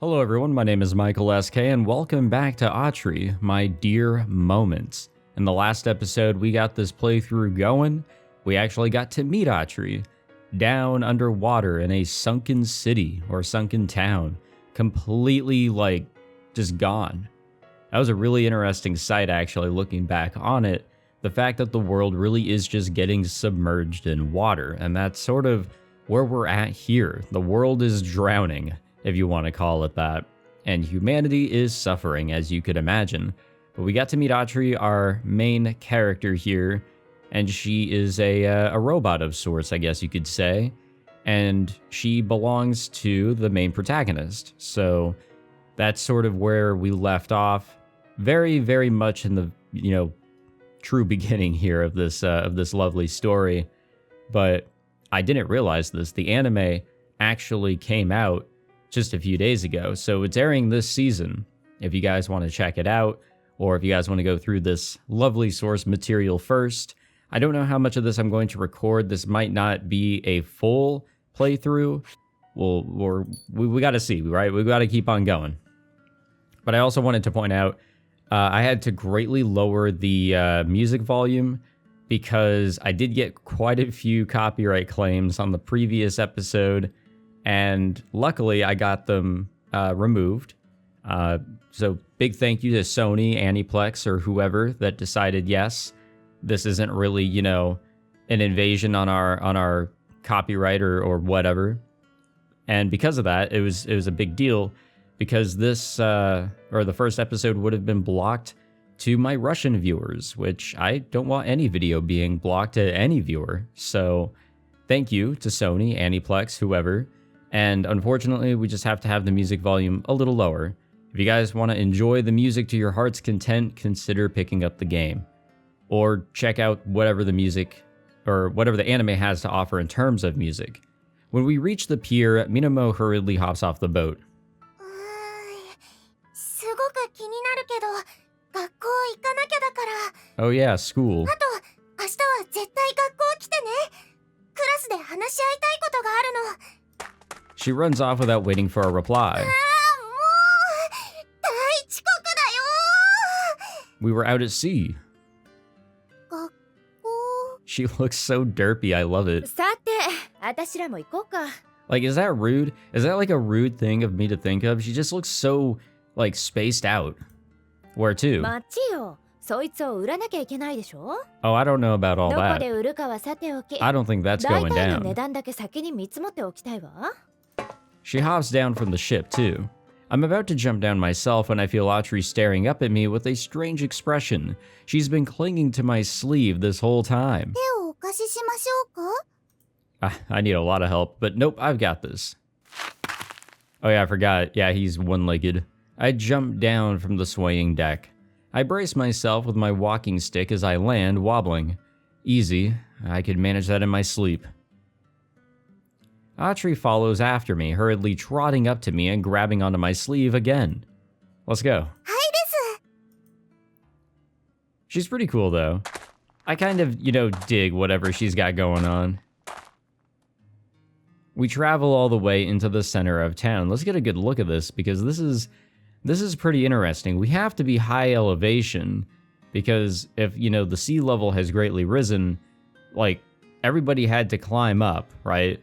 Hello everyone, my name is Michael SK and welcome back to Atri, my dear moments. In the last episode, we got this playthrough going. We actually got to meet Atri down underwater in a sunken city or sunken town, completely just gone. That was a really interesting sight actually looking back on it. The fact that the world really is just getting submerged in water, and that's sort of where we're at here. The world is drowning, if you want to call it that, and humanity is suffering, as you could imagine. But we got to meet Atri, our main character here, and she is a robot of sorts, I guess you could say, and she belongs to the main protagonist. So that's sort of where we left off, very, very much in the, true beginning here of this lovely story. But I didn't realize this. The anime actually came out just a few days ago, so it's airing this season. If you guys want to check it out, or if you guys want to go through this lovely source material first. I don't know how much of this I'm going to record. This might not be a full playthrough. We got to see, right? We got to keep on going. But I also wanted to point out, I had to greatly lower the music volume because I did get quite a few copyright claims on the previous episode, and luckily I got them removed. So big thank you to Sony, Aniplex, or whoever that decided, yes, this isn't really, an invasion on our copyright or whatever. And because of that, it was a big deal, because this or the first episode would have been blocked to my Russian viewers, which I don't want any video being blocked to any viewer. So thank you to Sony, Aniplex, whoever. And unfortunately, we just have to have the music volume a little lower. If you guys want to enjoy the music to your heart's content, consider picking up the game. Or check out whatever the music, or whatever the anime has to offer in terms of music. When we reach the pier, Minamo hurriedly hops off the boat. Oh yeah, school. She runs off without waiting for a reply. We were out at sea. She looks so derpy, I love it. Like, is that rude? Is that like a rude thing of me to think of? She just looks so, spaced out. Where to? Oh, I don't know about all that. I don't think that's going down. She hops down from the ship, too. I'm about to jump down myself when I feel Atri staring up at me with a strange expression. She's been clinging to my sleeve this whole time. I need a lot of help, but nope, I've got this. Oh yeah, I forgot. Yeah, he's one-legged. I jump down from the swaying deck. I brace myself with my walking stick as I land, wobbling. Easy, I could manage that in my sleep. Atri follows after me, hurriedly trotting up to me and grabbing onto my sleeve again. Let's go. She's pretty cool though. I kind of, dig whatever she's got going on. We travel all the way into the center of town. Let's get a good look at this, because this is pretty interesting. We have to be high elevation, because if, the sea level has greatly risen, everybody had to climb up, right?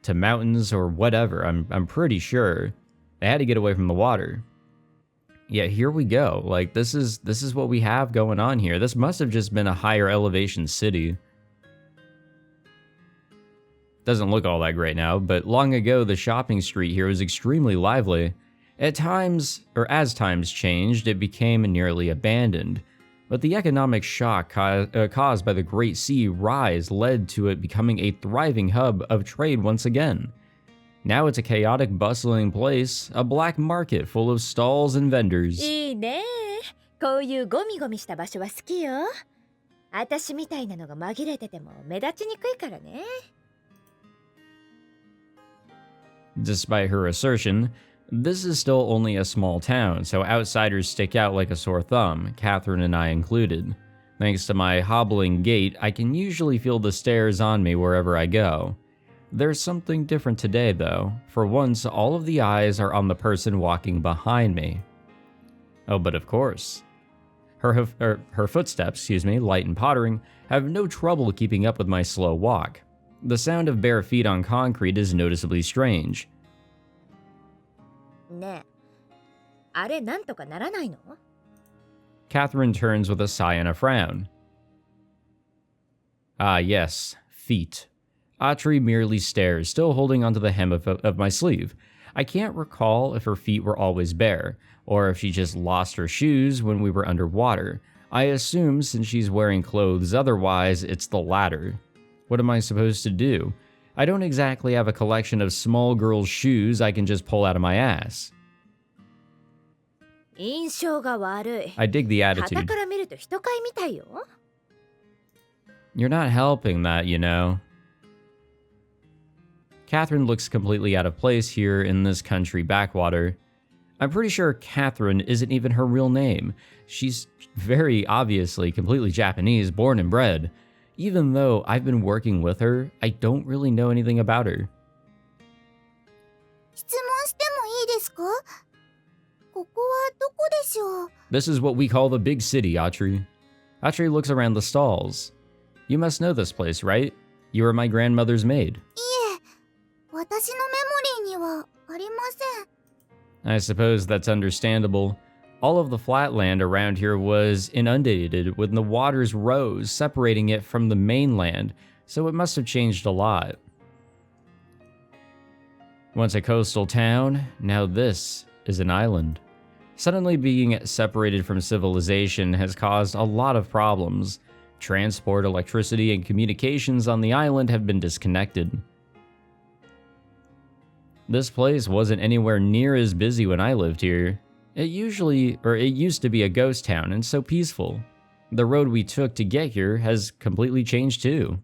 To mountains or whatever. I'm pretty sure they had to get away from the water. Yeah, here we go. This is what we have going on here. This must have just been a higher elevation city. Doesn't look all that great now, but long ago the shopping street here was extremely lively. At times, or as times changed, it became nearly abandoned. But the economic shock caused by the Great Sea rise led to it becoming a thriving hub of trade once again. Now it's a chaotic, bustling place, a black market full of stalls and vendors. Despite her assertion, this is still only a small town, so outsiders stick out like a sore thumb, Catherine and I included. Thanks to my hobbling gait, I can usually feel the stares on me wherever I go. There's something different today, though. For once, all of the eyes are on the person walking behind me. Oh, but of course. Her footsteps, light and pottering, have no trouble keeping up with my slow walk. The sound of bare feet on concrete is noticeably strange. ねえ、あれなんとかならないの? Catherine turns with a sigh and a frown. Ah, yes, feet. Atri merely stares, still holding onto the hem of my sleeve. I can't recall if her feet were always bare, or if she just lost her shoes when we were underwater. I assume since she's wearing clothes otherwise, it's the latter. What am I supposed to do? I don't exactly have a collection of small girls' shoes I can just pull out of my ass. 印象が悪い。 I dig the 旗 attitude. から見ると人買いみたいよ。 You're not helping that, you know. Catherine looks completely out of place here in this country backwater. I'm pretty sure Catherine isn't even her real name. She's very obviously completely Japanese, born and bred. Even though I've been working with her, I don't really know anything about her. 質問してもいいですか? ここはどこでしょう? This is what we call the big city, Atri. Atri looks around the stalls. You must know this place, right? You were my grandmother's maid. いえ、私のメモリーにはありません。 I suppose that's understandable. All of the flatland around here was inundated when the waters rose, separating it from the mainland, so it must have changed a lot. Once a coastal town, now this is an island. Suddenly being separated from civilization has caused a lot of problems. Transport, electricity, and communications on the island have been disconnected. This place wasn't anywhere near as busy when I lived here. It used to be a ghost town and so peaceful. The road we took to get here has completely changed too.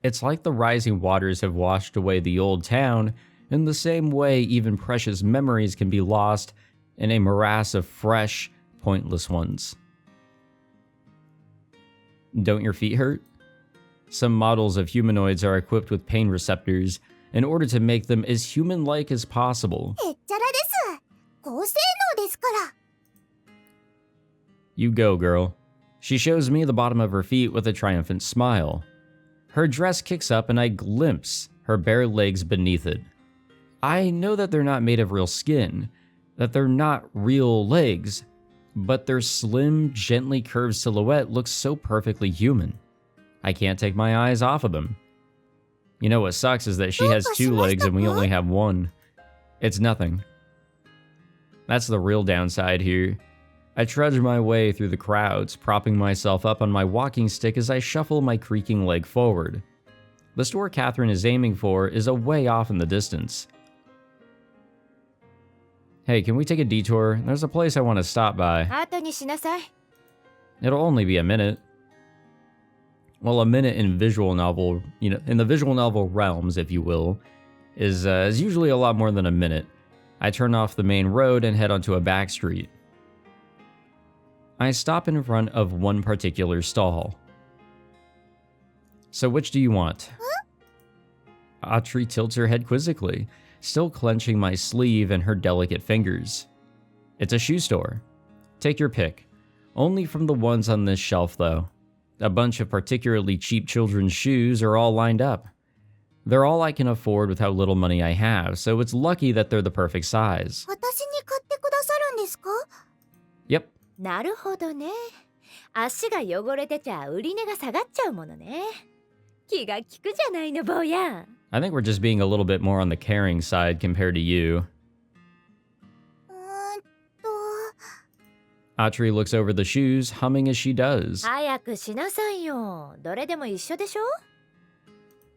It's like the rising waters have washed away the old town, in the same way even precious memories can be lost in a morass of fresh, pointless ones. Don't your feet hurt? Some models of humanoids are equipped with pain receptors in order to make them as human-like as possible. へっちゃらです。高性能ですから。 You go, girl. She shows me the bottom of her feet with a triumphant smile. Her dress kicks up and I glimpse her bare legs beneath it. I know that they're not made of real skin, that they're not real legs, but their slim, gently curved silhouette looks so perfectly human. I can't take my eyes off of them. You know what sucks is that she has 2 legs and we only have 1. It's nothing. That's the real downside here. I trudge my way through the crowds, propping myself up on my walking stick as I shuffle my creaking leg forward. The store Catherine is aiming for is a way off in the distance. Hey, can we take a detour? There's a place I want to stop by. 後にしなさい。 It'll only be a minute. Well, a minute in visual novel, in the visual novel realms, if you will, is usually a lot more than a minute. I turn off the main road and head onto a back street. I stop in front of one particular stall. So which do you want? Huh? Atri tilts her head quizzically, still clenching my sleeve in her delicate fingers. It's a shoe store. Take your pick. Only from the ones on this shelf, though. A bunch of particularly cheap children's shoes are all lined up. They're all I can afford with how little money I have, so it's lucky that they're the perfect size. 私に買ってくださるんですか? Yep. なるほどね。足が汚れてちゃ売り値が下がっちゃうものね。気が利くじゃないの、坊や。I think we're just being a little bit more on the caring side compared to you. Atri looks over the shoes, humming as she does. 早くしなさいよ。どれでも一緒でしょ?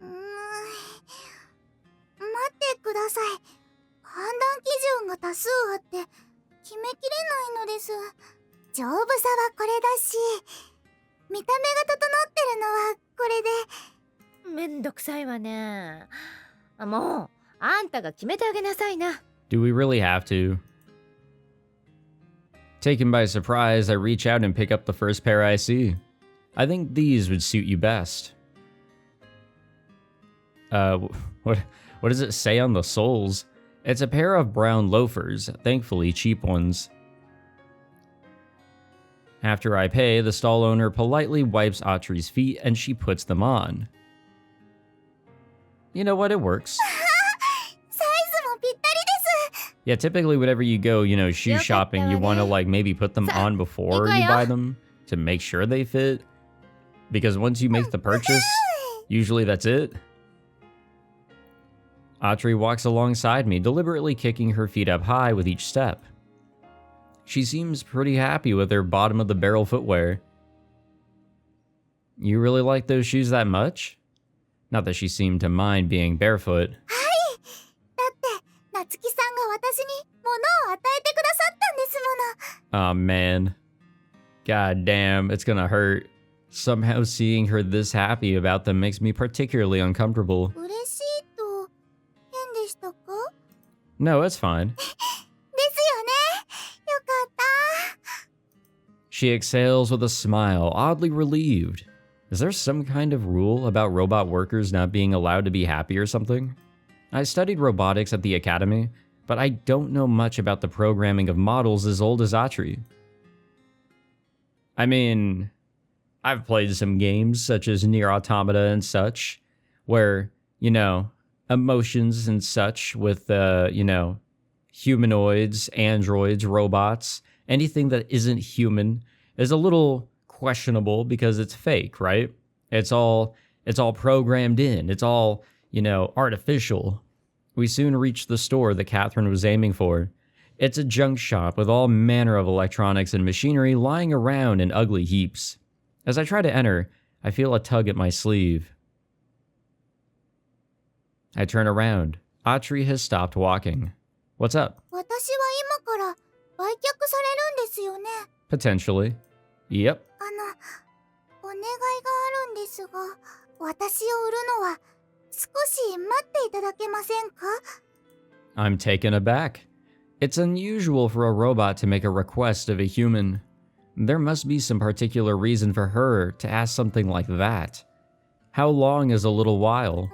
待ってください。判断基準が多数あって決めきれないのです。丈夫さはこれだし、見た目が整ってるのはこれで。めんどくさいわね。もうあんたが決めてあげなさいな。 Do we really have to? Taken by surprise, I reach out and pick up the first pair I see. I think these would suit you best. Uh, what, what does it say on the soles? It's a pair of brown loafers, thankfully cheap ones. After I pay, the stall owner politely wipes Atri's feet and she puts them on. You know what? It works. サイズもぴったりです。 Yeah, typically whenever you go, shoe shopping, you want to like maybe put them on before you buy them to make sure they fit. Because once you make the purchase, usually that's it. Atri walks alongside me, deliberately kicking her feet up high with each step. She seems pretty happy with her bottom of the barrel footwear. You really like those shoes that much? Not that she seemed to mind being barefoot. はい。だって、夏希さんが私に物を与えてくださったんですもの。 Aw, man. God damn, it's gonna hurt. Somehow seeing her this happy about them makes me particularly uncomfortable. 嬉しいと変でしたか？ No, it's fine. ですよね。よかった。 She exhales with a smile, oddly relieved. Is there some kind of rule about robot workers not being allowed to be happy or something? I studied robotics at the academy, but I don't know much about the programming of models as old as Atri. I mean, I've played some games such as Nier Automata and such, where, emotions and such with, humanoids, androids, robots, anything that isn't human is a little questionable because it's fake, right? It's all programmed in. It's all, artificial. We soon reached the store that Catherine was aiming for. It's a junk shop with all manner of electronics and machinery lying around in ugly heaps. As I try to enter, I feel a tug at my sleeve. I turn around. Atri has stopped walking. What's up? 私は今から売却されるんですよね。 Potentially. Yep. お願いがあるんですが、私を売るのは少し待っていただけませんか？ I'm taken aback. It's unusual for a robot to make a request of a human. There must be some particular reason for her to ask something like that. How long is a little while?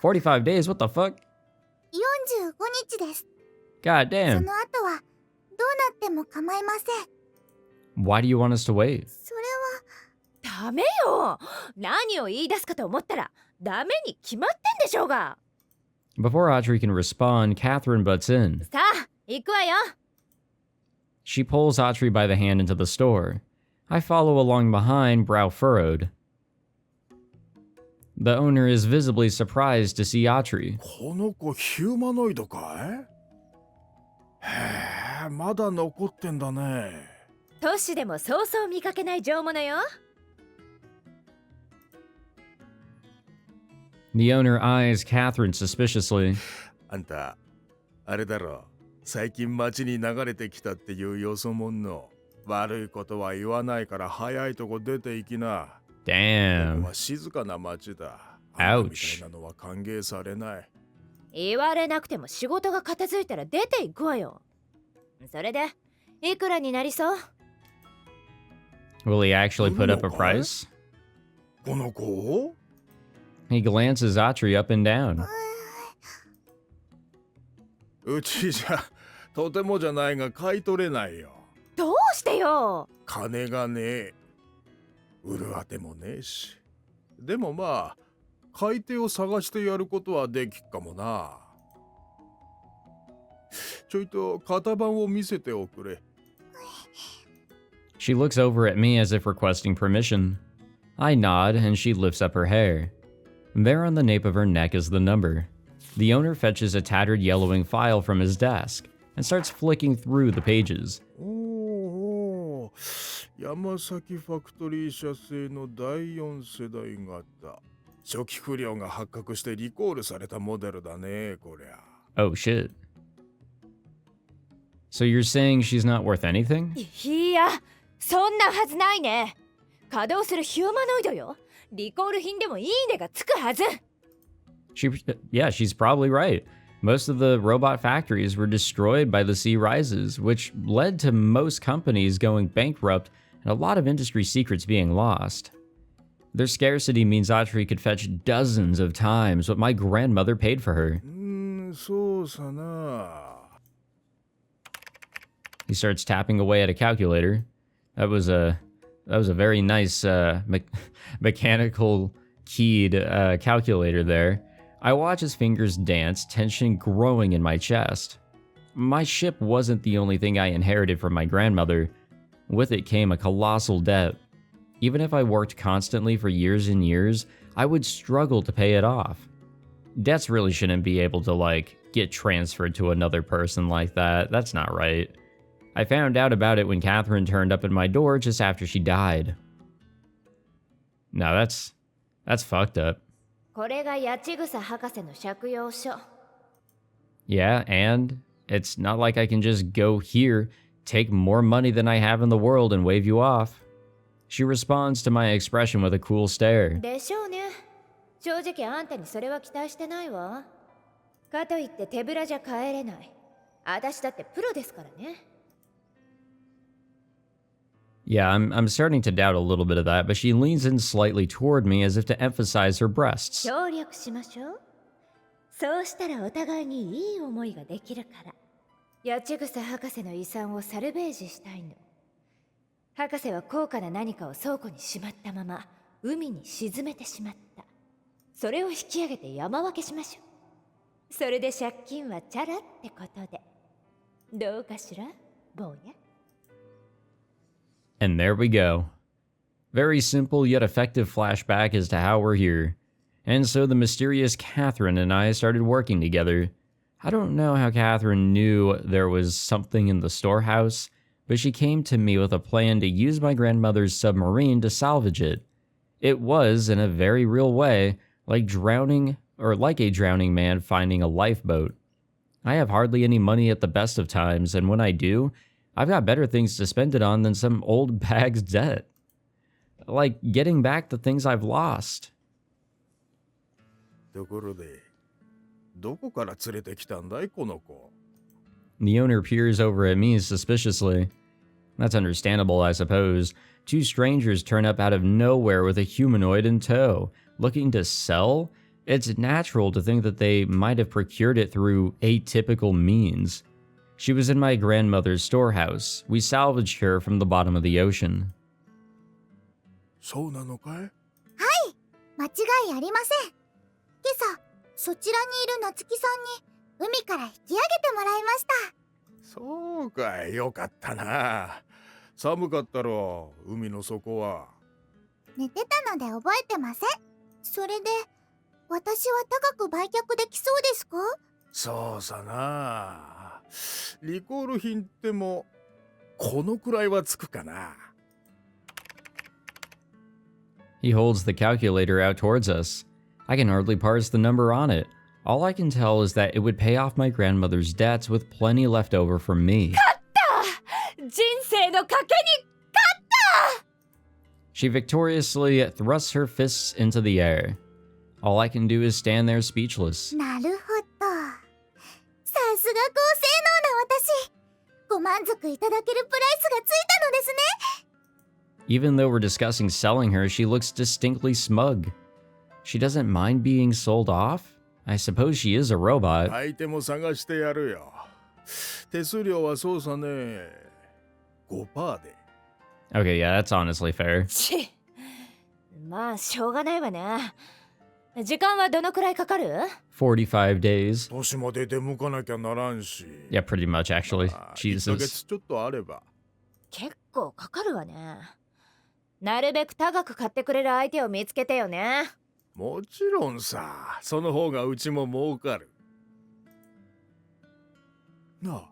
45 days? What the fuck? 45日です。 God そ damn. の後はどうなっても構いません。 Why do you want us to wait? それはダメよ。何を言い出すかと思ったらダメに決まってんでしょうが。 Before Atri can respond, Catherine butts in. さあ、行くわよ。 She pulls Atri by the hand into the store. I follow along behind, brow furrowed. The owner is visibly surprised to see Atri. この子ヒューマノイドかい？へえ、まだ残ってんだね。都市でもそうそう見かけない上物よ。 The owner eyes Catherine suspiciously. あんた、あれだろ、最近町に流れてきたっていうよそ者の。悪いことは言わないから早いとこ出て行きな。ここ Damn. は静かな町だ。 Ouch. あんたみたいなのは歓迎されない。言われなくても仕事が片付いたら出ていくわよ。それで、いくらになりそう？ Will he actually put up a price? この子？ He glances Atri up and down. うちじゃとてもじゃないが買い取れないよ。どうしてよ。金がねえ。売るあてもねえし。でもまあ、買い手を探してやることはできっかもな。ちょいと型番を見せておくれ。She looks over at me as if requesting permission. I nod and she lifts up her hair. There on the nape of her neck is the number. The owner fetches a tattered yellowing file from his desk and starts flicking through the pages. おー、山崎ファクトリー社製の第4世代型。初期不良が発覚してリコールされたモデルだね、こりゃ。Oh shit. So you're saying she's not worth anything? いや、そんなはずないね。稼働するヒューマノイドよ。リコール品でもいいねがつくはず。Yeah, she's probably right. Most of the robot factories were destroyed by the sea rises, which led to most companies going bankrupt and a lot of industry secrets being lost. Their scarcity means Atri could fetch dozens of times what my grandmother paid for her. そうさな。 He starts tapping away at a calculator. That was a very nice mechanical keyed calculator there. I watch his fingers dance, tension growing in my chest. My ship wasn't the only thing I inherited from my grandmother. With it came a colossal debt. Even if I worked constantly for years and years, I would struggle to pay it off. Debts really shouldn't be able to, like, get transferred to another person like that. That's not right. I found out about it when Catherine turned up at my door just after she died. No, that's fucked up. これが八千草博士の借用書。 Yeah, and it's not like I can just go here, take more money than I have in the world, and wave you off. She responds to my expression with a cool stare. でしょうね。正直あんたにそれは期待してないわ。かといって手ぶらじゃ帰れない。私だってプロですからね。 Yeah, I'm starting to doubt a little bit of that, but she leans in slightly toward me as if to emphasize her breasts. 協力しましょう。そうしたらお互いにいい思いができるから。八千草博士の遺産をサルベージしたいの。博士は高価な何かを倉庫にしまったまま海に沈めてしまった。それを引き上げて山分けしましょう。それで借金はチャラってことで。どうかしら、坊や。 And there we go. Very simple yet effective flashback as to how we're here. And so the mysterious Catherine and I started working together. I don't know how Catherine knew there was something in the storehouse, but she came to me with a plan to use my grandmother's submarine to salvage it. It was, in a very real way, like a drowning man finding a lifeboat. I have hardly any money at the best of times, and when I do, I've got better things to spend it on than some old bag's debt. Like getting back the things I've lost. ところで、どこから連れてきたんだい、この子。 The owner peers over at me suspiciously. That's understandable, I suppose. Two strangers turn up out of nowhere with a humanoid in tow, looking to sell? It's natural to think that they might have procured it through atypical means. She was in my grandmother's storehouse. We salvaged her from the bottom of the ocean. そうなのかい？間違いありません。今朝、そちらにいる夏希さんに海から引き上げてもらいました。そうかい、よかったな。寒かったろ、海の底は。寝てたので覚えてません。それで、私は高く売却できそうですか？そうさな。リコール品ってもこのくらいはつくかな。 He holds the calculator out towards us. I can hardly parse the number on it. All I can tell is that it would pay off my grandmother's debts with plenty left over for me. 人生の賭けに She victoriously thrusts her fists into the air. All I can do is stand there speechless. なるほど。さすが高性能な私。ご満足いただけるプライスがついたのですね。 Even though we're discussing selling her, she looks distinctly smug. She doesn't mind being sold off? I suppose she is a robot. 相手も探してやるよ。手数料はそうさね。5% で。 Okay, yeah, that's honestly fair. ちまあしょうがないわね。時間はどのくらいかかる？ 45 days. 年まで出向かなきゃならんし。 Yeah, pretty much, actually. 1ヶ Jesus. 月ちょっとあれば。結構かかるわね。なるべく高く買ってくれる相手を見つけてよね。もちろんさ、その方がうちも儲かる。なあ、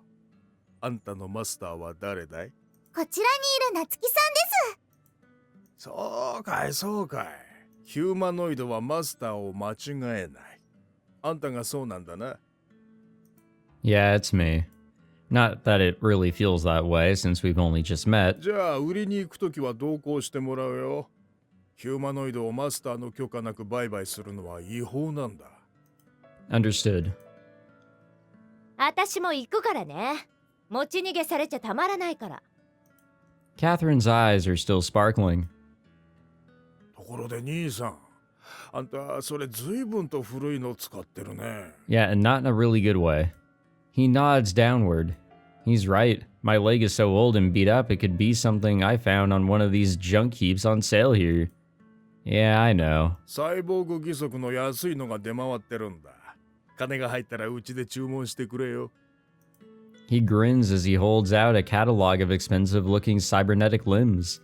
あんたのマスターは誰だい？こちらにいる夏希さんです。そうかい、そうかい。ヒューマノイドはマスターを間違えない。あんたがそうなんだな。Yeah, it's me. Not that it really feels that way since we've only just met. じゃあ、売りに行くときは同行してもらうよ。ヒューマノイドをマスターの許可なく売買するのは違法なんだ。Understood. 私も行くからね。持ち逃げされちゃたまらないから。 Catherine's eyes are still sparkling. ところで兄さん、あんたそれ随分と古いの使ってるね。Yeah, and not in a really good way. He nods downward. He's right. My leg is so old and beat up it could be something I found on one of these junk heaps on sale here. Yeah, I know. サイボーグ義足の安いのが出回ってるんだ。金が入ったらうちで注文してくれよ。He grins as he holds out a catalog of expensive-looking cybernetic limbs.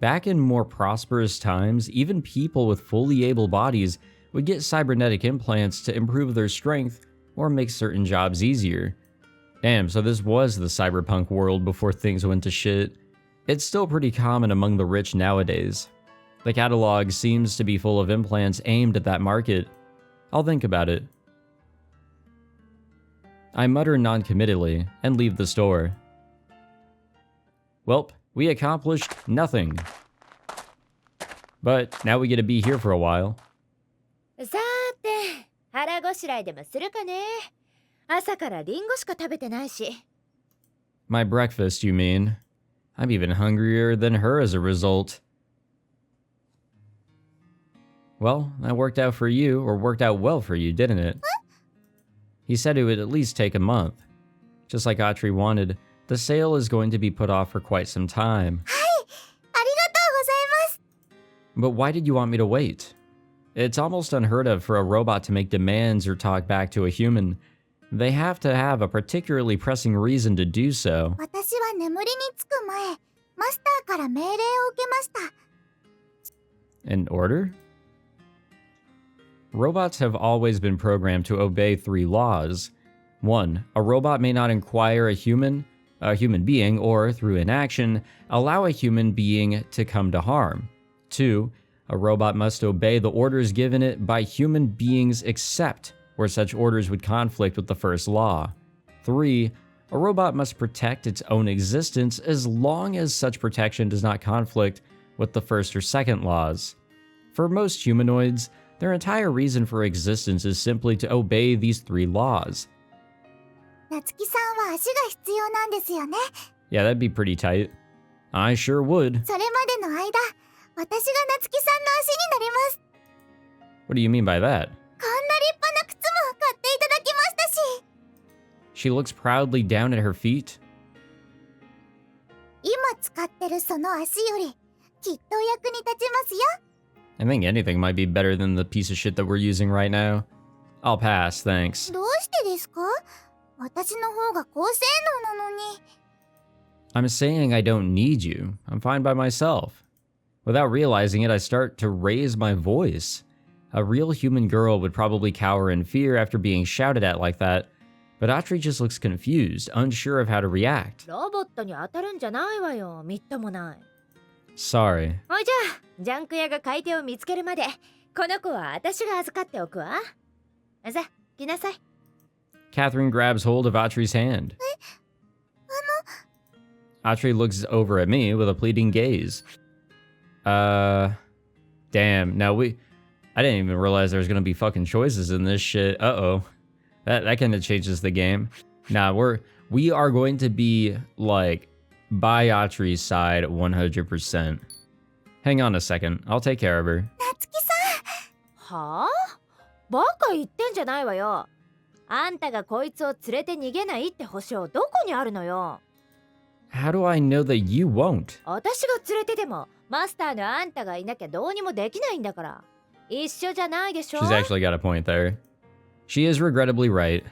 Back in more prosperous times, even people with fully able bodies would get cybernetic implants to improve their strength or make certain jobs easier. Damn, so this was the cyberpunk world before things went to shit. It's still pretty common among the rich nowadays. The catalog seems to be full of implants aimed at that market. I'll think about it. I mutter non-committally and leave the store. Welp, we accomplished nothing. But now we get to be here for a while. さーて、腹ごしらえでもするかね。朝からリンゴしか食べてないし。My breakfast, you mean? I'm even hungrier than her as a result. Well, that worked out for you, or worked out well for you, didn't it? He said it would at least take a month. Just like Atri wanted, the sale is going to be put off for quite some time. はい、ありがとうございます。 But why did you want me to wait? It's almost unheard of for a robot to make demands or talk back to a human. They have to have a particularly pressing reason to do so. 私は眠りにつく前、マスターから命令を受けました。 An order? Robots have always been programmed to obey 3 laws. 1. A robot may not inquire a human being, or, through inaction, allow a human being to come to harm. 2. A robot must obey the orders given it by human beings except where such orders would conflict with the first law. 3. A robot must protect its own existence as long as such protection does not conflict with the first or second laws. For most humanoids, their entire reason for existence is simply to obey these 3 laws. 夏希さんは足が必要なんですよね。 Yeah, that'd be pretty tight. I sure would. それまでの間、私が夏希さんの足になります。 What do you mean by that? こんな立派な靴も買っていただきましたし。 She looks proudly down at her feet. 今使ってるその足より、きっと役に立ちますよ。 I think anything might be better than the piece of shit that we're using right now. I'll pass, thanks. どうしてですか？私の方が高性能なのに。 I'm saying I don't need you. I'm fine by myself. Without realizing it, I start to raise my voice. A real human girl would probably cower in fear after being shouted at like that, but Atri just looks confused, unsure of how to react. ロボットに当たるんじゃないわよ。みっともない。 Sorry. ほいじゃあ、ジャンク屋が買い手を見つけるまで、この子は私が預かっておくわ。さあ、来なさい。 Catherine grabs hold of Atri's hand. Atri looks over at me with a pleading gaze. Damn. Now I didn't even realize there was gonna be fucking choices in this shit. Uh-oh. That kind of changes the game. Nah, we are going to be, like, by Atri's side 100%. Hang on a second. I'll take care of her. 夏希さん。はあ？バカ言ってんじゃないわよ。あんたがこいつを連れて逃げないって保証どこにあるのよ。 How do I know that you won't? 私が連れてでもマスターのあんたがいなきゃどうにもできないんだから。一緒じゃないでしょ。 She's actually got a point there. She is regrettably right.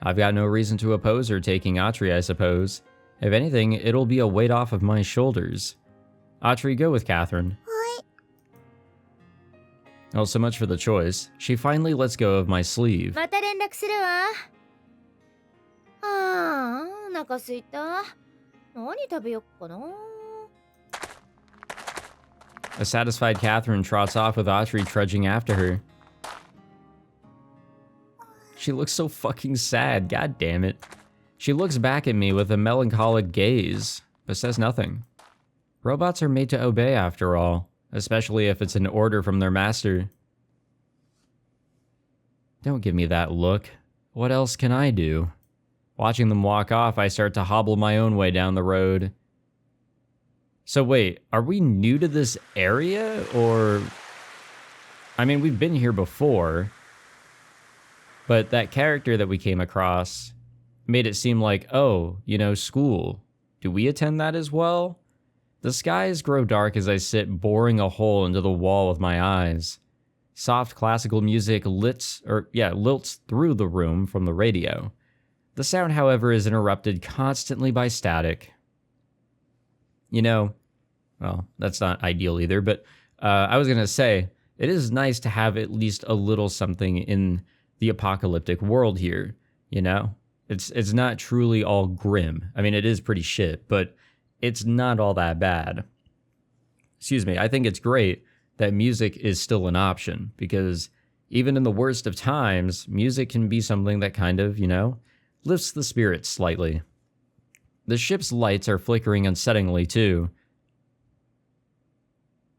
I've got no reason to oppose her taking Atri, I suppose. If anything, it'll be a weight off of my shoulders. Atri, go with Catherine. はい。 Oh, so much for the choice. She finally lets go of my sleeve. また連絡するわ。ああ、お腹すいた。何食べよっかな。 A satisfied Catherine trots off with Atri trudging after her. She looks so fucking sad, god damn it. She looks back at me with a melancholic gaze, but says nothing. Robots are made to obey after all, especially if it's an order from their master. Don't give me that look. What else can I do? Watching them walk off, I start to hobble my own way down the road. So wait, are we new to this area, or I mean, we've been here before, but that character that we came across made it seem like, oh, you know, school. Do we attend that as well? The skies grow dark as I sit boring a hole into the wall with my eyes. Soft classical music lilts through the room from the radio. The sound, however, is interrupted constantly by static. You know, well, that's not ideal either, but I was going to say, it is nice to have at least a little something in the apocalyptic world here, you know? It's not truly all grim. I mean, it is pretty shit, but it's not all that bad. Excuse me, I think it's great that music is still an option, because even in the worst of times, music can be something that kind of, you know, lifts the spirits slightly. The ship's lights are flickering unsettlingly too.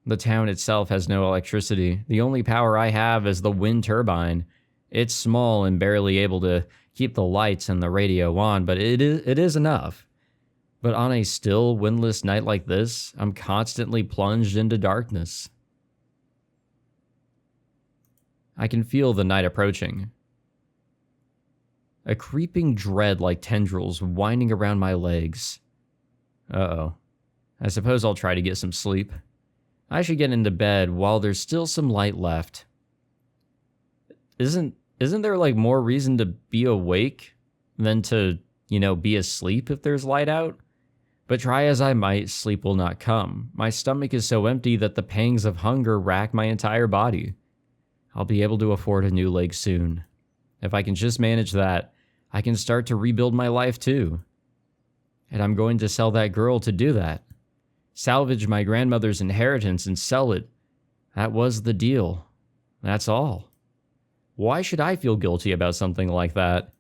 The town itself has no electricity. The only power I have is the wind turbine. It's small and barely able to keep the lights and the radio on, but it is enough. But on a still, windless night like this, I'm constantly plunged into darkness. I can feel the night approaching. A creeping dread like tendrils winding around my legs. Uh-oh. I suppose I'll try to get some sleep. I should get into bed while there's still some light left. Isn't there like more reason to be awake than to, you know, be asleep if there's light out? But try as I might, sleep will not come. My stomach is so empty that the pangs of hunger rack my entire body. I'll be able to afford a new leg soon. If I can just manage that, I can start to rebuild my life too. And I'm going to sell that girl to do that. Salvage my grandmother's inheritance and sell it. That was the deal. That's all. Why should I feel guilty about something like that?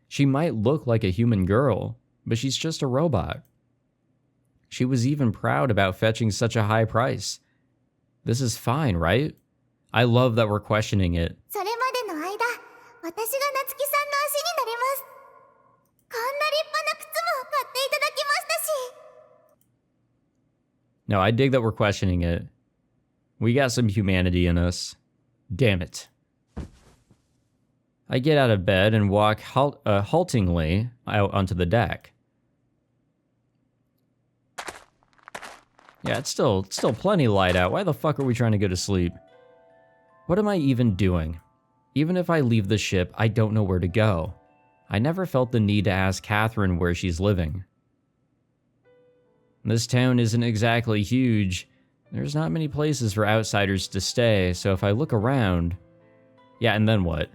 She might look like a human girl, but she's just a robot. She was even proud about fetching such a high price. This is fine, right? I love that we're questioning it. それまでの間、私が夏希さんの足になります。こんな立派な靴も買っていただきましたし。No, I dig that we're questioning it. We got some humanity in us. Damn it. I get out of bed and walk haltingly out onto the deck. Yeah, it's still plenty light out. Why the fuck are we trying to go to sleep? What am I even doing? Even if I leave the ship, I don't know where to go. I never felt the need to ask Catherine where she's living. This town isn't exactly huge. There's not many places for outsiders to stay, so if I look around... Yeah, and then what?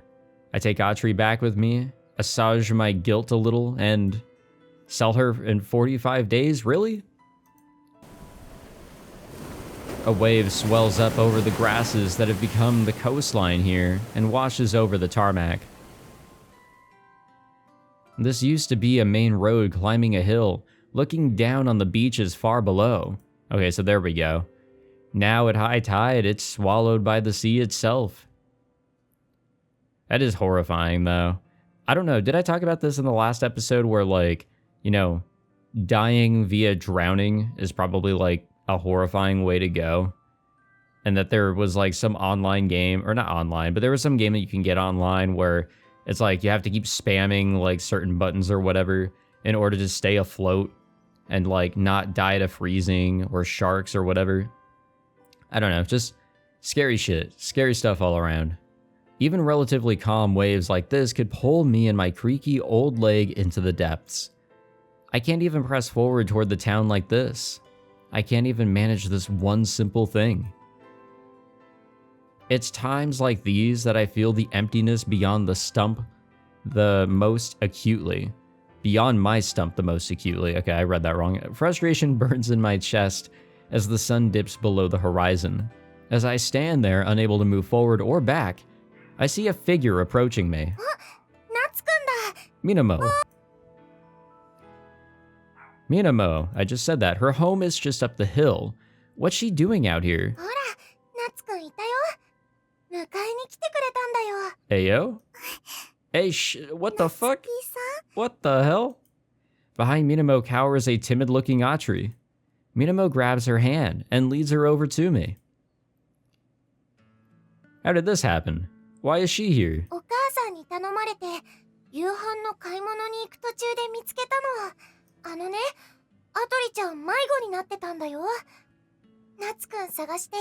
I take Atri back with me, assuage my guilt a little, and sell her in 45 days? Really? A wave swells up over the grasses that have become the coastline here and washes over the tarmac. This used to be a main road climbing a hill, looking down on the beaches far below. Okay, so there we go. Now at high tide, it's swallowed by the sea itself. That is horrifying, though. I don't know, did I talk about this in the last episode where, like, you know, dying via drowning is probably, like, a horrifying way to go? And that there was, like, some online game, or not online, but there was some game that you can get online where it's like you have to keep spamming, like, certain buttons or whatever in order to stay afloat and, like, not die to freezing or sharks or whatever. I don't know, just scary shit. Scary stuff all around. Even relatively calm waves like this could pull me and my creaky old leg into the depths. I can't even press forward toward the town like this. I can't even manage this one simple thing. It's times like these that I feel the emptiness beyond the stump the most acutely. Beyond my stump the most acutely. Okay, I read that wrong. Frustration burns in my chest as the sun dips below the horizon. As I stand there, unable to move forward or back, I see a figure approaching me. Minamo. Minamo, I just said that. Her home is just up the hill. What's she doing out here? Ayo? Hey, what the fuck? What the hell? Behind Minamo cowers a timid-looking Atri. Minamo grabs her hand and leads her over to me. How did this happen? Why is she here? お母さんに頼まれて夕飯の買い物に行く途中で見つけたの。あのね、アトリちゃん迷子になってたんだよ。ナツくん探して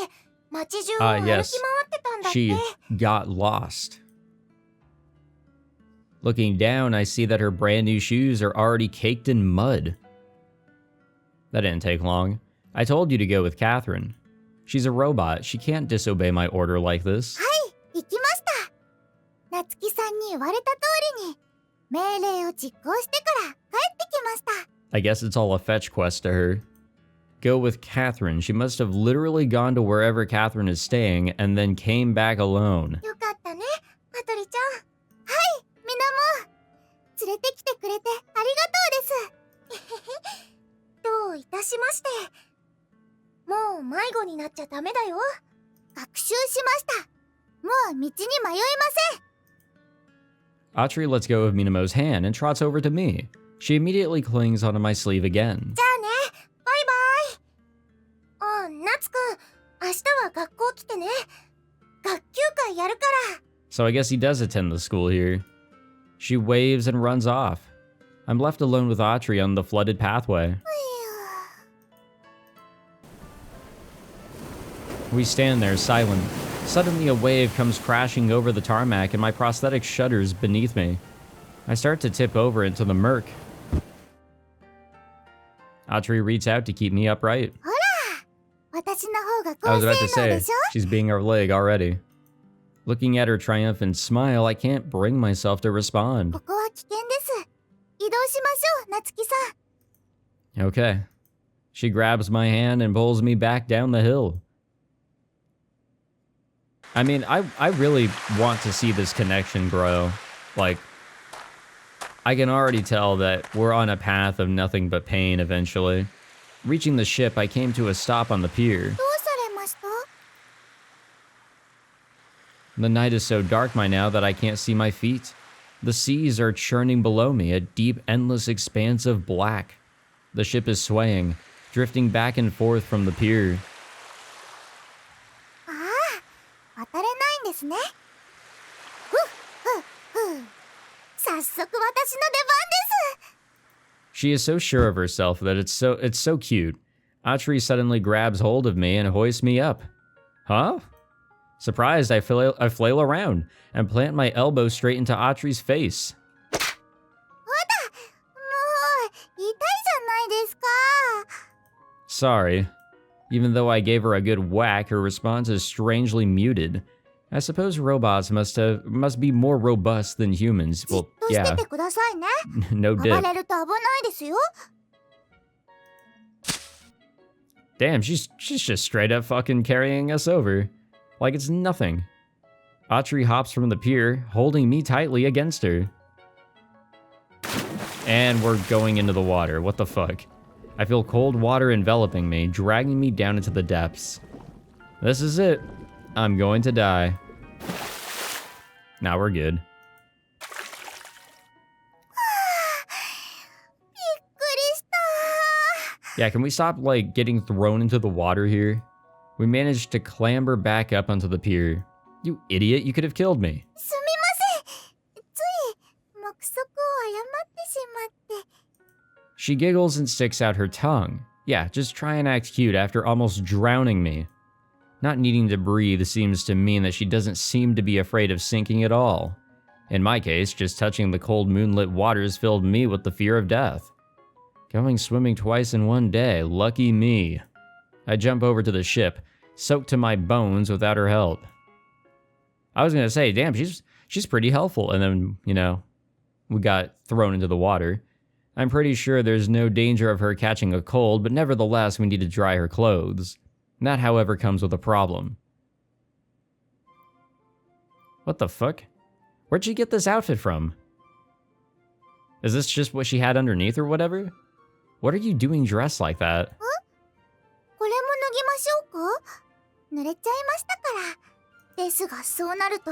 街中を歩き回ってたんだって。She got lost. Looking down, I see that her brand new shoes are already caked in mud. That didn't take long. I told you to go with Catherine. She's a robot. She can't disobey my order like this. はい、行きました。夏希さんに言われた通りに命令を実行してから帰ってきました。I guess it's all a fetch quest to her. Go with Catherine. She must have literally gone to wherever Catherine is staying and then came back alone. よかったね、アトリちゃん。はい、みんなも連れてきてくれてありがとうです。どういたしまして。もう迷子になっちゃダメだよ。学習しました。もう道に迷いません。Atri lets go of Minamo's hand and trots over to me. She immediately clings onto my sleeve again. じゃあね、バイバイ。あ、ナツくん、明日は学校来てね。学級会やるから。So I guess he does attend the school here. She waves and runs off. I'm left alone with Atri on the flooded pathway. We stand there silent. Suddenly a wave comes crashing over the tarmac and my prosthetic shudders beneath me. I start to tip over into the murk. Atri reaches out to keep me upright. ほら、私の方が I 高 was 性 about to 能 say, でしょ。 she's being our leg already. Looking at her triumphant smile, I can't bring myself to respond. ここは危険です。移動しましょう、夏希さん。 Okay. She grabs my hand and pulls me back down the hill. I mean, I really want to see this connection grow. Like, I can already tell that we're on a path of nothing but pain eventually. Reaching the ship, I came to a stop on the pier. どうされました？ The night is so dark by now that I can't see my feet. The seas are churning below me, a deep, endless expanse of black. The ship is swaying, drifting back and forth from the pier. ああ、渡れないんですね。ふっふっふっ。早速私の出番です。 She is so sure of herself that it's so cute. Atri suddenly grabs hold of me and hoists me up. Huh? Surprised, I flail around and plant my elbow straight into Atri's face. もう痛いじゃないですか。 Sorry. Even though I gave her a good whack, her response is strangely muted. I suppose robots must be more robust than humans. じっ Well, として yeah, てくださいね。 no 暴 dip. れると危ないですよ。 Damn, she's just straight up fucking carrying us over. Like it's nothing. Atri hops from the pier, holding me tightly against her. And we're going into the water. What the fuck? I feel cold water enveloping me, dragging me down into the depths. This is it. I'm going to die. Now we're good. びっくりした。 Yeah, can we stop, like, getting thrown into the water here? We managed to clamber back up onto the pier. You idiot, you could have killed me. すみません。つい目測を誤ってしまって。 She giggles and sticks out her tongue. Yeah, just try and act cute after almost drowning me. Not needing to breathe seems to mean that she doesn't seem to be afraid of sinking at all. In my case, just touching the cold moonlit waters filled me with the fear of death. Going swimming twice in one day, lucky me. I jump over to the ship, soaked to my bones without her help. I was gonna say, damn, she's pretty helpful, and then, you know, we got thrown into the water. I'm pretty sure there's no danger of her catching a cold, but nevertheless, we need to dry her clothes. That, however, comes with a problem. What the fuck? Where'd she get this outfit from? Is this just what she had underneath or whatever? What are you doing dressed like that? これも脱ぎましょうか？濡れちゃいましたから。ですがそうなると、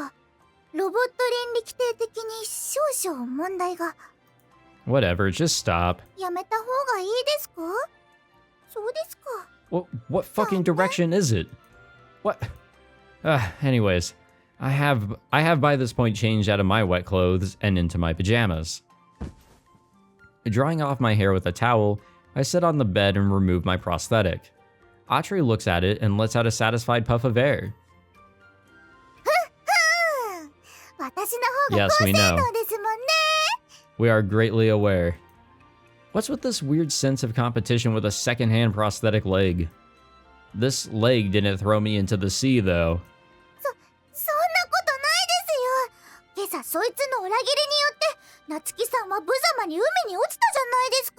ロボット倫理規定的に少々問題が。 Whatever, just stop. やめた方がいいですか？そうですか。 What fucking direction is it? What? Anyways, I have by this point changed out of my wet clothes and into my pajamas. Drying off my hair with a towel, I sit on the bed and remove my prosthetic. Atri looks at it and lets out a satisfied puff of air. Yes, we know. We are greatly aware. What's with this weird sense of competition with a secondhand prosthetic leg? This leg didn't throw me into the sea, though. そんなことないですよ。今朝そいつの裏切りによって夏希さんは無様に海に落ちたじゃないですか。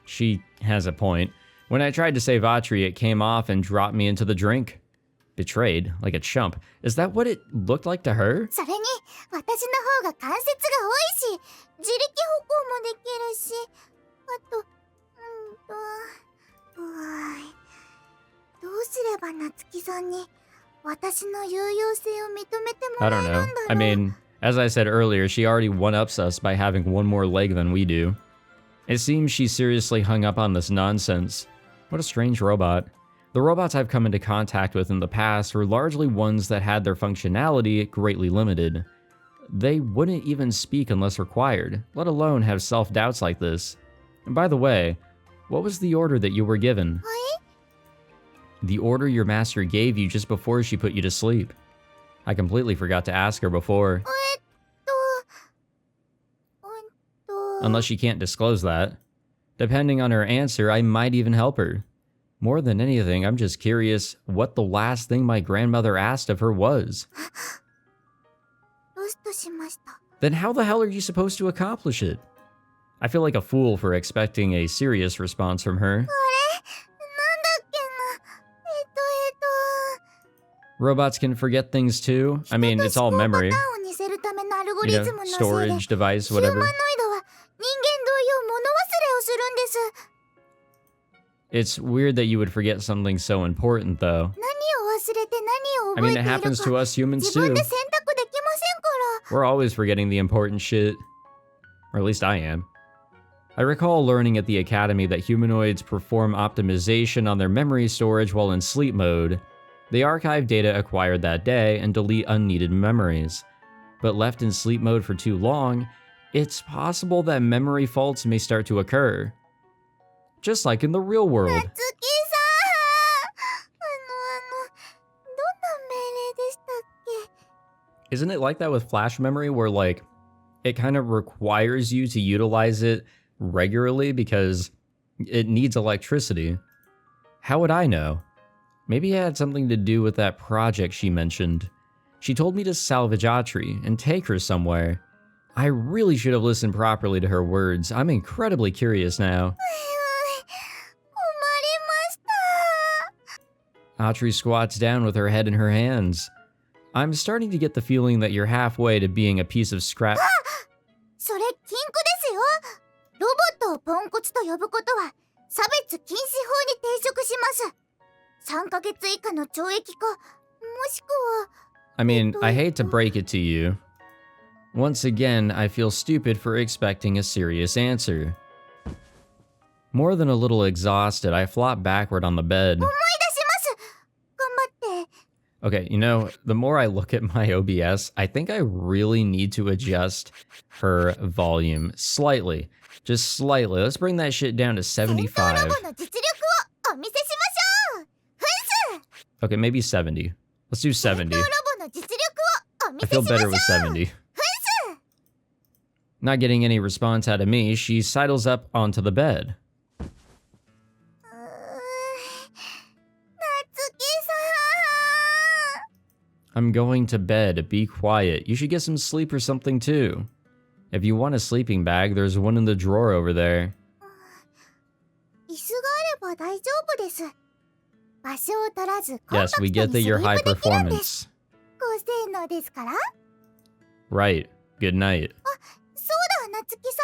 She has a point. When I tried to save Atri, it came off and dropped me into the drink. Betrayed, like a chump. Is that what it looked like to her? それに私の方が関節が多いし、自力歩行もできるし、あと、どうすれば夏希さんに私の有用性を認めても I らえ don't るん know. だろう。 I mean, as I said earlier, she already one-ups us by having one more leg than we do. It seems she's seriously hung up on this nonsense. What a strange robot. The robots I've come into contact with in the past were largely ones that had their functionality greatly limited. They wouldn't even speak unless required, let alone have self-doubts like this. And by the way, what was the order that you were given? はい。 The order your master gave you just before she put you to sleep. I completely forgot to ask her before. Unless she can't disclose that. Depending on her answer, I might even help her. More than anything, I'm just curious what the last thing my grandmother asked of her was. ロストしました。 Then how the hell are you supposed to accomplish it? I feel like a fool for expecting a serious response from her. なんだっけな。Robots can forget things too. I mean, it's all memory. パターンを似せるためのアルゴリ You ズ know, ムのせいで、 storage device, ヒューマノ whatever. イドは人間同様物忘れをするんです。 It's weird that you would forget something so important, though. 何を忘れて何を I 覚え mean, て it いる happens か to us humans 自分 too. で選択できませんから。 We're always forgetting the important shit. Or at least I am. I recall learning at the academy that humanoids perform optimization on their memory storage while in sleep mode. They archive data acquired that day and delete unneeded memories. But left in sleep mode for too long, it's possible that memory faults may start to occur. Just like in the real world. 夏希さん、どんな命令でしたっけ？ Isn't it like that with flash memory where like it kind of requires you to utilize it regularly because it needs electricity? How would I know? Maybe it had something to do with that project she mentioned. She told me to salvage Atri and take her somewhere. I really should have listened properly to her words. I'm incredibly curious now. 困りました。 Atri squats down with her head in her hands. I'm starting to get the feeling that you're halfway to being a piece of scrap. それ禁句ですよ。ロボットをポンコツと呼ぶことは差別禁止法に抵触します。3ヶ月以下の懲役か、もしくは。 I mean, I hate to break it to you. Once again, I feel stupid for expecting a serious answer. More than a little exhausted, I flop backward on the bed. 思い出します。頑張って。 Okay, you know, the more I look at my OBS, I think I really need to adjust her volume slightly. Just slightly. Let's bring that shit down to 75. 戦闘ロボの実力をお見せしましょう。ふんす。 Okay, maybe 70. Let's do 70. 戦闘ロボの実力をお見 I せ feel しましょ better う。 with 70. Not getting any response out of me, she sidles up onto the bed. 夏希さん。 I'm going to bed. Be quiet. You should get some sleep or something too. If you want a sleeping bag, there's one in the drawer over there. 椅子があれば大丈夫です。場所を取らずコンパ Yes, ク we ト get に that スリ you're ー high プできるんです。 performance. 高性能ですから。 Right. Good night. そうだ、夏希さ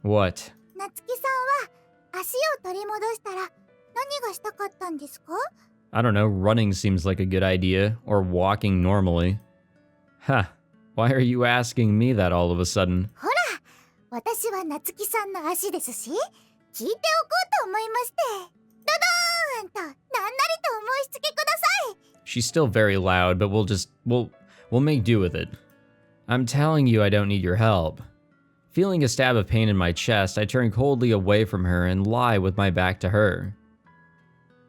What? ん。夏希さんは足を取り戻したら何がしたかったんですか？ I don't know. Running seems like a good idea. Or walking normally. Huh. Why are you asking me that all of a sudden? ほら、私は夏希さんの足ですし、聞いておこうと思いまして。ドドーンと、なんなりとお申し付けください。She's still very loud, but we'll make do with it. I'm telling you I don't need your help. Feeling a stab of pain in my chest, I turn coldly away from her and lie with my back to her.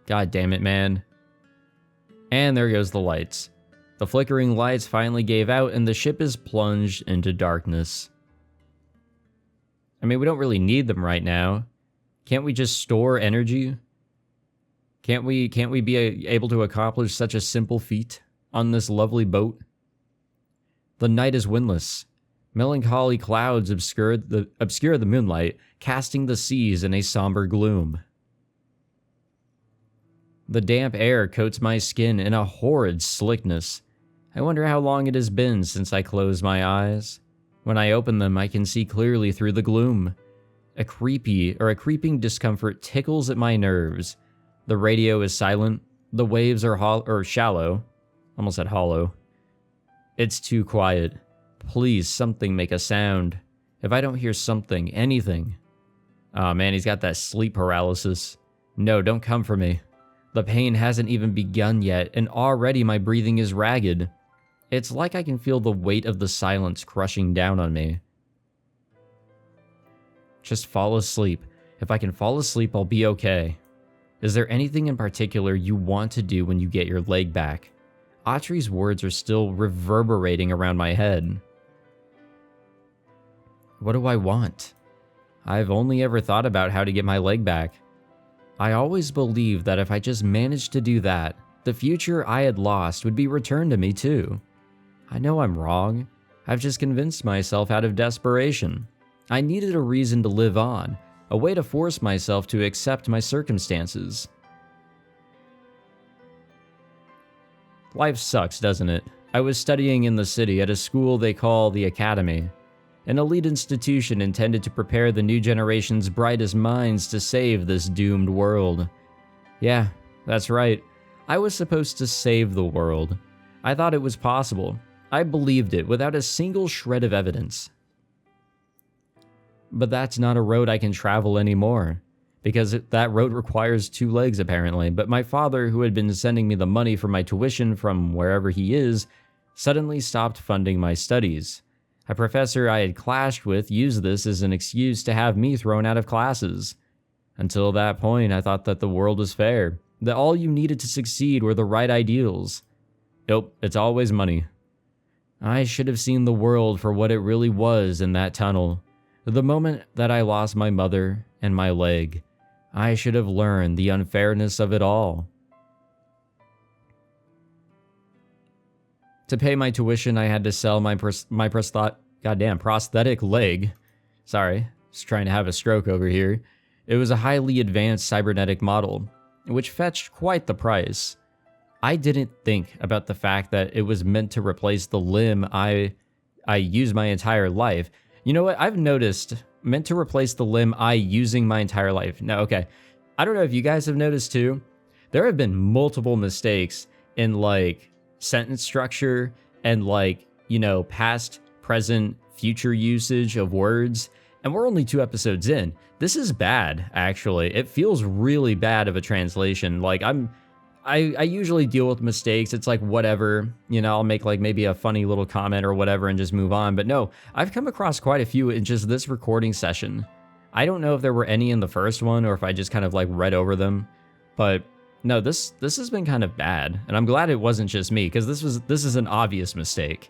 God damn it, man. And there goes the lights. The flickering lights finally gave out and the ship is plunged into darkness. I mean, we don't really need them right now. Can't we just store energy? Can't we be able to accomplish such a simple feat on this lovely boat? The night is windless. Melancholy clouds obscure the moonlight, casting the seas in a somber gloom. The damp air coats my skin in a horrid slickness. I wonder how long it has been since I closed my eyes. When I open them, I can see clearly through the gloom. A creeping discomfort tickles at my nerves. The radio is silent. The waves are shallow. Almost said hollow. It's too quiet. Please, something make a sound. If I don't hear something, anything. Oh man, he's got that sleep paralysis. No, don't come for me. The pain hasn't even begun yet, and already my breathing is ragged. It's like I can feel the weight of the silence crushing down on me. Just fall asleep. If I can fall asleep, I'll be okay. Is there anything in particular you want to do when you get your leg back? Atri's words are still reverberating around my head. What do I want? I've only ever thought about how to get my leg back. I always believed that if I just managed to do that, the future I had lost would be returned to me too. I know I'm wrong. I've just convinced myself out of desperation. I needed a reason to live on, a way to force myself to accept my circumstances. Life sucks, doesn't it? I was studying in the city at a school they call the Academy, an elite institution intended to prepare the new generation's brightest minds to save this doomed world. Yeah, that's right. I was supposed to save the world. I thought it was possible. I believed it without a single shred of evidence. But that's not a road I can travel anymore, because that road requires 2 legs apparently. But my father, who had been sending me the money for my tuition from wherever he is, suddenly stopped funding my studies. A professor I had clashed with used this as an excuse to have me thrown out of classes. Until that point, I thought that the world was fair, that all you needed to succeed were the right ideals. Nope, it's always money. I should have seen the world for what it really was in that tunnel. The moment that I lost my mother and my leg, I should have learned the unfairness of it all. To pay my tuition, I had to sell my prosthetic leg. Sorry, just trying to have a stroke over here. It was a highly advanced cybernetic model, which fetched quite the price. I didn't think about the fact that it was meant to replace the limb I used my entire life. You know what? I've noticed, meant to replace the limb I using my entire life. No, okay. I don't know if you guys have noticed too. There have been multiple mistakes in like sentence structure and like, you know, past, present, future usage of words. And we're only 2 episodes in. This is bad, actually. It feels really bad of a translation. Like I usually deal with mistakes. It's like whatever, you know, I'll make like maybe a funny little comment or whatever and just move on. But no, I've come across quite a few in just this recording session. I don't know if there were any in the first one or if I just kind of like read over them. But no, this has been kind of bad. And I'm glad it wasn't just me, because this is an obvious mistake.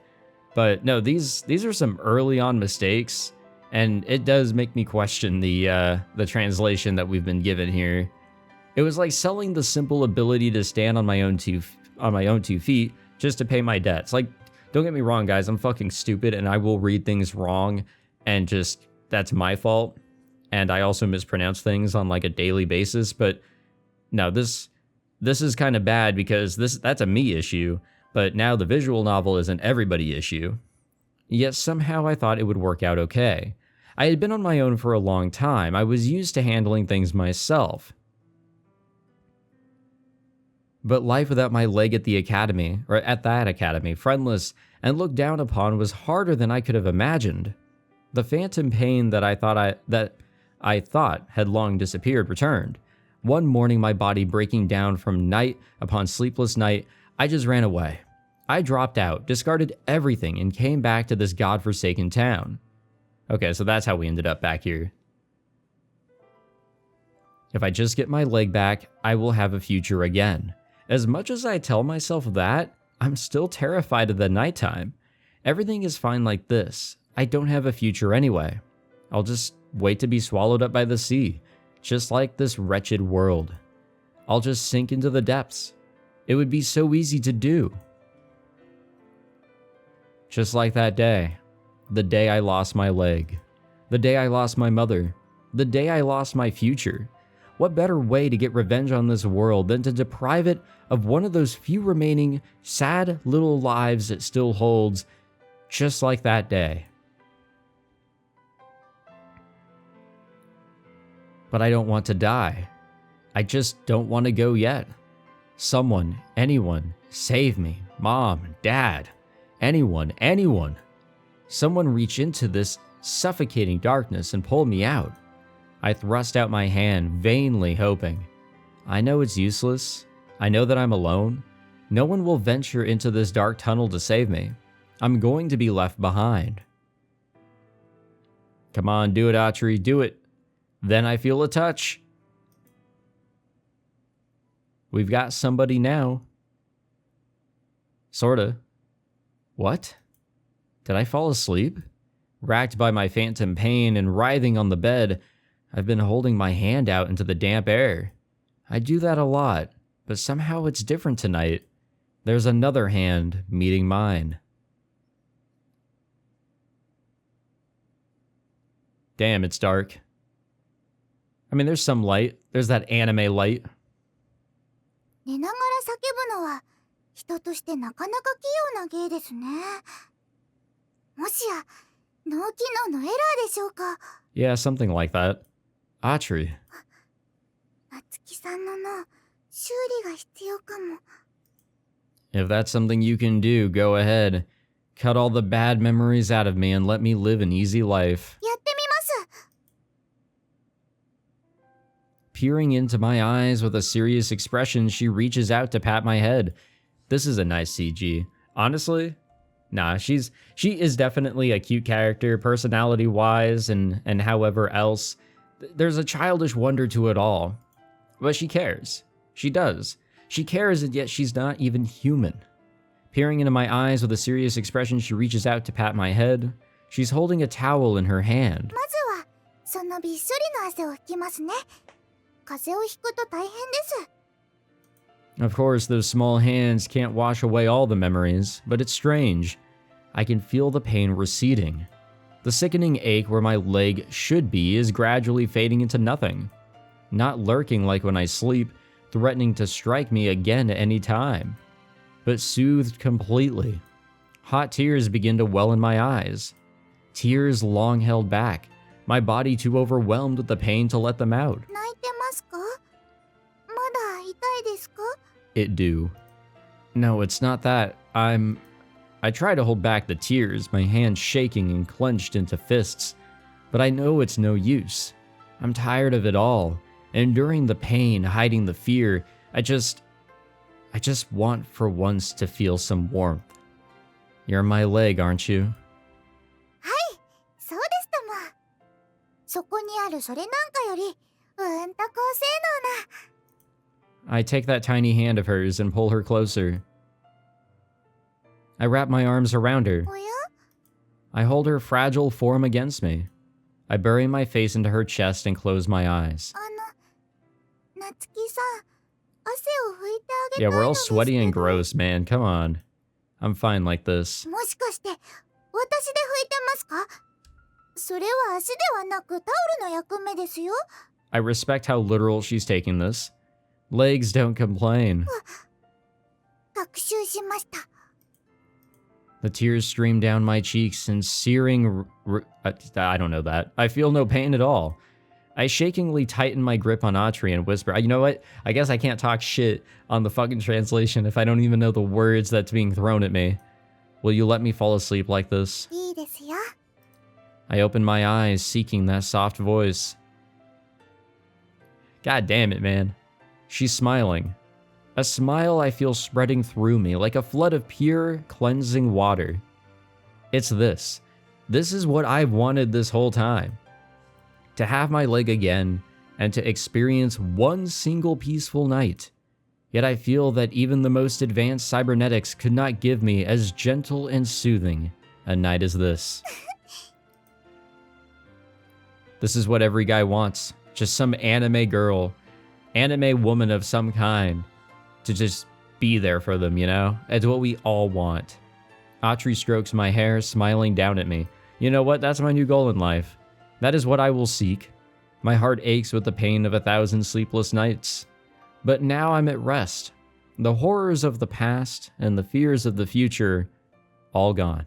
But no, these are some early on mistakes, and it does make me question the translation that we've been given here. It was like selling the simple ability to stand on my own two feet just to pay my debts. Like, don't get me wrong, guys, I'm fucking stupid and I will read things wrong, and just that's my fault. And I also mispronounce things on like a daily basis. But no, this is kind of bad because that's a me issue. But now the visual novel is an everybody issue. Yet somehow I thought it would work out okay. I had been on my own for a long time. I was used to handling things myself. But life without my leg at the academy, or at that academy, friendless and looked down upon, was harder than I could have imagined. The phantom pain that I thought had long disappeared returned. One morning, my body breaking down from night upon sleepless night, I just ran away. I dropped out, discarded everything, and came back to this godforsaken town. Okay, so that's how we ended up back here. If I just get my leg back, I will have a future again. As much as I tell myself that, I'm still terrified of the nighttime. Everything is fine like this. I don't have a future anyway. I'll just wait to be swallowed up by the sea, just like this wretched world. I'll just sink into the depths. It would be so easy to do. Just like that day. The day I lost my leg. The day I lost my mother. The day I lost my future. What better way to get revenge on this world than to deprive it of one of those few remaining sad little lives it still holds, just like that day. But I don't want to die. I just don't want to go yet. Someone, anyone, save me. Mom, Dad, anyone. Someone reach into this suffocating darkness and pull me out. I thrust out my hand, vainly hoping. I know it's useless. I know that I'm alone. No one will venture into this dark tunnel to save me. I'm going to be left behind. Come on, do it, Atri, do it. Then I feel a touch. We've got somebody now. Sorta. What? Did I fall asleep? Racked by my phantom pain and writhing on the bed, I've been holding my hand out into the damp air. I do that a lot, but somehow it's different tonight. There's another hand meeting mine. Damn, it's dark. I mean, there's some light. There's that anime light. 寝ながら叫ぶのは人としてなかなか器用な芸ですね。もしや脳機能のエラーでしょうか。 Yeah, something like that. Atri. 夏希さんの脳、修理が必要かも。 If that's something you can do, go ahead. Cut all the bad memories out of me and let me live an easy life. やってみます。 Peering into my eyes with a serious expression, she reaches out to pat my head. This is a nice CG. Honestly, nah, she is definitely a cute character, personality-wise, and however else. There's a childish wonder to it all. But she cares. She does. She cares, and yet she's not even human. Peering into my eyes with a serious expression, she reaches out to pat my head. She's holding a towel in her hand. まずはそのびっしょりの汗を拭きますね。風邪をひくと大変です。 Of course, those small hands can't wash away all the memories, but it's strange. I can feel the pain receding. The sickening ache where my leg should be is gradually fading into nothing. Not lurking like when I sleep, threatening to strike me again at any time, but soothed completely. Hot tears begin to well in my eyes. Tears long held back, my body too overwhelmed with the pain to let them out. 泣いてますか？まだ痛いですか？ It do. No, it's not that. I try to hold back the tears, my hands shaking and clenched into fists, but I know it's no use. I'm tired of it all, enduring the pain, hiding the fear. I just want for once to feel some warmth. You're my leg, aren't you? はい、そうですとも。そこにあるそれなんかより、と高性能な。 I take that tiny hand of hers and pull her closer. I wrap my arms around her. おや？ I hold her fragile form against me. I bury my face into her chest and close my eyes. 夏希さん、汗を拭いてあげたい Yeah, の we're all ですけど。 sweaty and gross, man. Come on. I'm fine like this. もしかして私で拭いてますか？それは足ではなくタオルの役目ですよ。 I respect how literal she's taking this. Legs don't complain. 学習しました。 The tears stream down my cheeks and searing... I don't know that. I feel no pain at all. I shakingly tighten my grip on Atri and whisper, you know what? I guess I can't talk shit on the fucking translation if I don't even know the words that's being thrown at me. Will you let me fall asleep like this? いいですよ。 I open my eyes, seeking that soft voice. God damn it, man. She's smiling. A smile I feel spreading through me like a flood of pure, cleansing water. It's this. This is what I've wanted this whole time. To have my leg again and to experience one single peaceful night. Yet I feel that even the most advanced cybernetics could not give me as gentle and soothing a night as this. This is what every guy wants. Just some anime girl, anime woman of some kind, to just be there for them, you know? It's what we all want. Atri strokes my hair, smiling down at me. You know what? That's my new goal in life. That is what I will seek. My heart aches with the pain of 1,000 sleepless nights. But now I'm at rest. The horrors of the past and the fears of the future, all gone.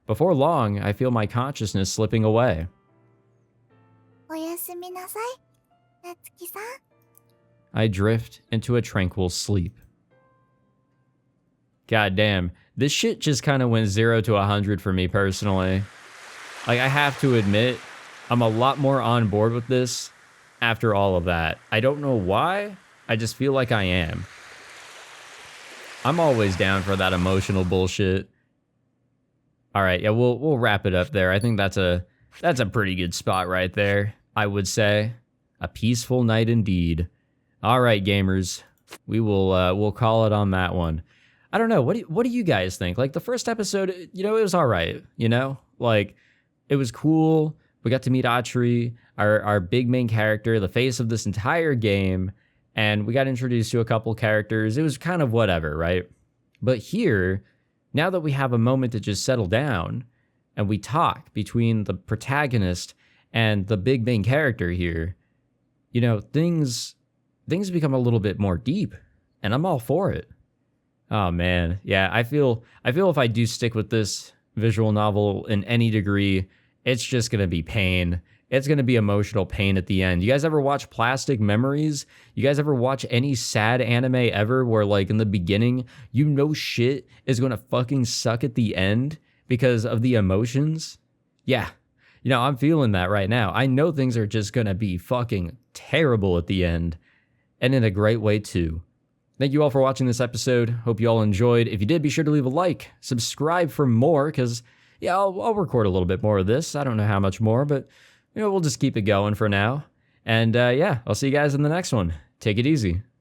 Before long, I feel my consciousness slipping away. おやすみなさい、なつきさん。 I drift into a tranquil sleep. God damn, this shit just kind of went 0 to 100 for me personally. Like, I have to admit, I'm a lot more on board with this after all of that. I don't know why, I just feel like I am. I'm always down for that emotional bullshit. All right, yeah, we'll wrap it up there. I think that's a pretty good spot right there, I would say. A peaceful night indeed. All right, gamers, we'll call it on that one. I don't know. What do you guys think? Like, the first episode, you know, it was all right. You know, like, it was cool. We got to meet Atri, our big main character, the face of this entire game, and we got introduced to a couple characters. It was kind of whatever, right? But here, now that we have a moment to just settle down and we talk between the protagonist and the big main character here, you know, things become a little bit more deep, and I'm all for it. Oh man, yeah, I feel if I do stick with this visual novel in any degree, it's just gonna be pain. It's gonna be emotional pain at the end. You guys ever watch Plastic Memories? You guys ever watch any sad anime ever where, like, in the beginning, you know shit is gonna fucking suck at the end because of the emotions? Yeah, you know, I'm feeling that right now. I know things are just gonna be fucking terrible at the end, and in a great way too. Thank you all for watching this episode. Hope you all enjoyed. If you did, be sure to leave a like, subscribe for more, because, yeah, I'll record a little bit more of this. I don't know how much more, but, you know, we'll just keep it going for now. And, yeah, I'll see you guys in the next one. Take it easy.